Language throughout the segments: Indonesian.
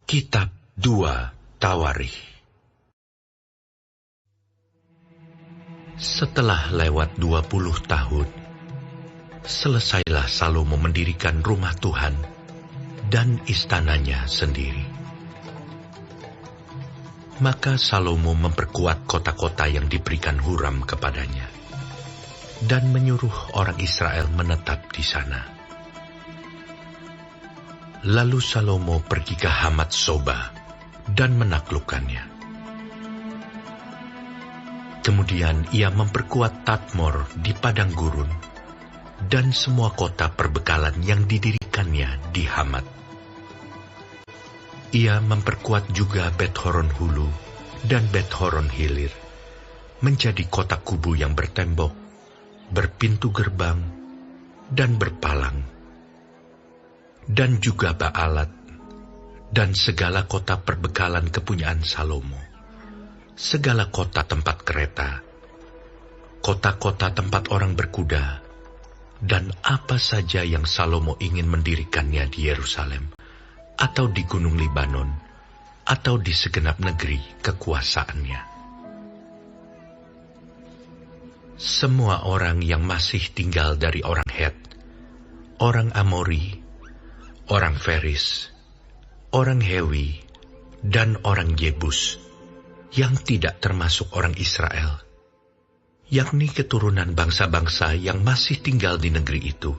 Kitab 2 Tawarikh. Setelah lewat 20 tahun, selesailah Salomo mendirikan rumah Tuhan dan istananya sendiri. Maka Salomo memperkuat kota-kota yang diberikan Huram kepadanya, dan menyuruh orang Israel menetap di sana. Lalu Salomo pergi ke Hamat Soba dan menaklukkannya. Kemudian ia memperkuat Tadmor di padang gurun dan semua kota perbekalan yang didirikannya di Hamat. Ia memperkuat juga Bet-horon Hulu dan Bet-horon Hilir menjadi kota kubu yang bertembok, berpintu gerbang, dan berpalang, dan juga Baalat dan segala kota perbekalan kepunyaan Salomo, segala kota tempat kereta, kota-kota tempat orang berkuda, dan apa saja yang Salomo ingin mendirikannya di Yerusalem, atau di Gunung Libanon, atau di segenap negeri kekuasaannya. Semua orang yang masih tinggal dari orang Het, orang Amori, orang Feris, orang Hewi, dan orang Yebus, yang tidak termasuk orang Israel, yakni keturunan bangsa-bangsa yang masih tinggal di negeri itu,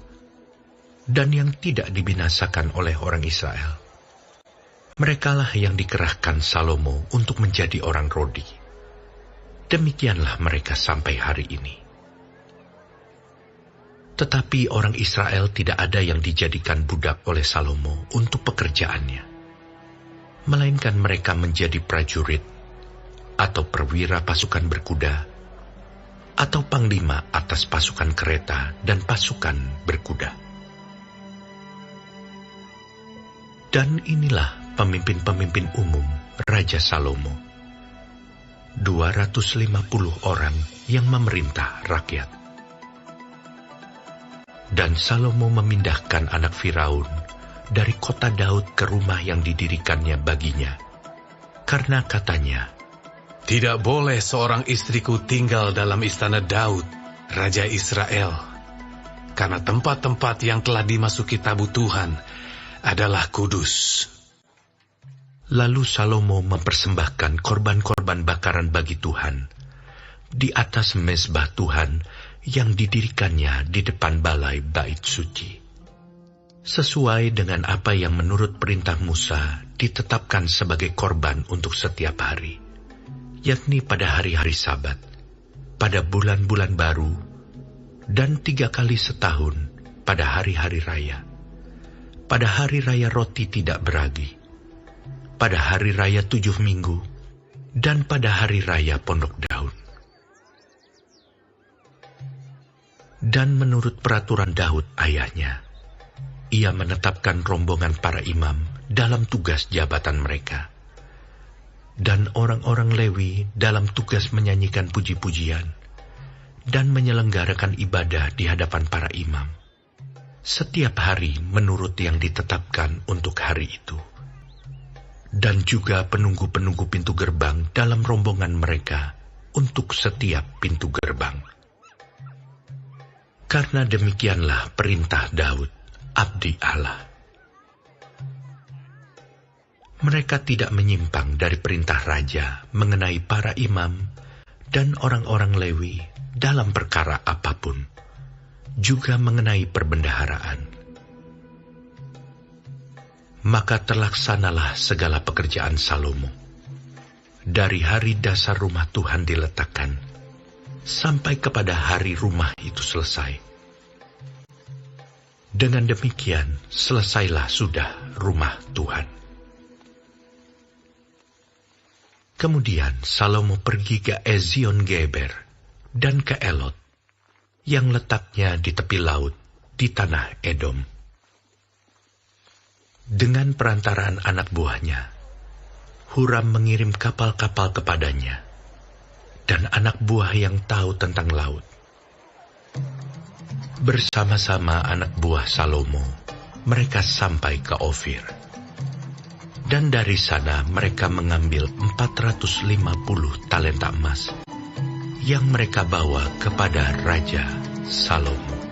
dan yang tidak dibinasakan oleh orang Israel. Merekalah yang dikerahkan Salomo untuk menjadi orang Rodi. Demikianlah mereka sampai hari ini. Tetapi orang Israel tidak ada yang dijadikan budak oleh Salomo untuk pekerjaannya, melainkan mereka menjadi prajurit, atau perwira pasukan berkuda, atau panglima atas pasukan kereta dan pasukan berkuda. Dan inilah pemimpin-pemimpin umum Raja Salomo, 250 orang yang memerintah rakyat. Dan Salomo memindahkan anak Firaun dari kota Daud ke rumah yang didirikannya baginya, karena katanya, "Tidak boleh seorang istriku tinggal dalam istana Daud, Raja Israel, karena tempat-tempat yang telah dimasuki tabut Tuhan adalah kudus." Lalu Salomo mempersembahkan korban-korban bakaran bagi Tuhan di atas mezbah Tuhan yang didirikannya di depan balai bait suci, sesuai dengan apa yang menurut perintah Musa ditetapkan sebagai korban untuk setiap hari, yakni pada hari-hari Sabat, pada bulan-bulan baru, dan 3 kali setahun pada hari-hari raya, pada hari raya roti tidak beragi, pada hari raya 7 minggu, dan pada hari raya Pondok Daud. Dan menurut peraturan Daud ayahnya, ia menetapkan rombongan para imam dalam tugas jabatan mereka, dan orang-orang Lewi dalam tugas menyanyikan puji-pujian dan menyelenggarakan ibadah di hadapan para imam, setiap hari menurut yang ditetapkan untuk hari itu. Dan juga penunggu-penunggu pintu gerbang dalam rombongan mereka untuk setiap pintu gerbang. Karena demikianlah perintah Daud, abdi Allah. Mereka tidak menyimpang dari perintah raja mengenai para imam dan orang-orang Lewi dalam perkara apapun, juga mengenai perbendaharaan. Maka terlaksanalah segala pekerjaan Salomo, dari hari dasar rumah Tuhan diletakkan, sampai kepada hari rumah itu selesai. Dengan demikian, selesailah sudah rumah Tuhan. Kemudian Salomo pergi ke Ezion Geber dan ke Elot, yang letaknya di tepi laut, di tanah Edom. Dengan perantaraan anak buahnya, Huram mengirim kapal-kapal kepadanya, dan anak buah yang tahu tentang laut. Bersama-sama anak buah Salomo, mereka sampai ke Ofir. Dan dari sana mereka mengambil 450 talenta emas yang mereka bawa kepada Raja Salomo.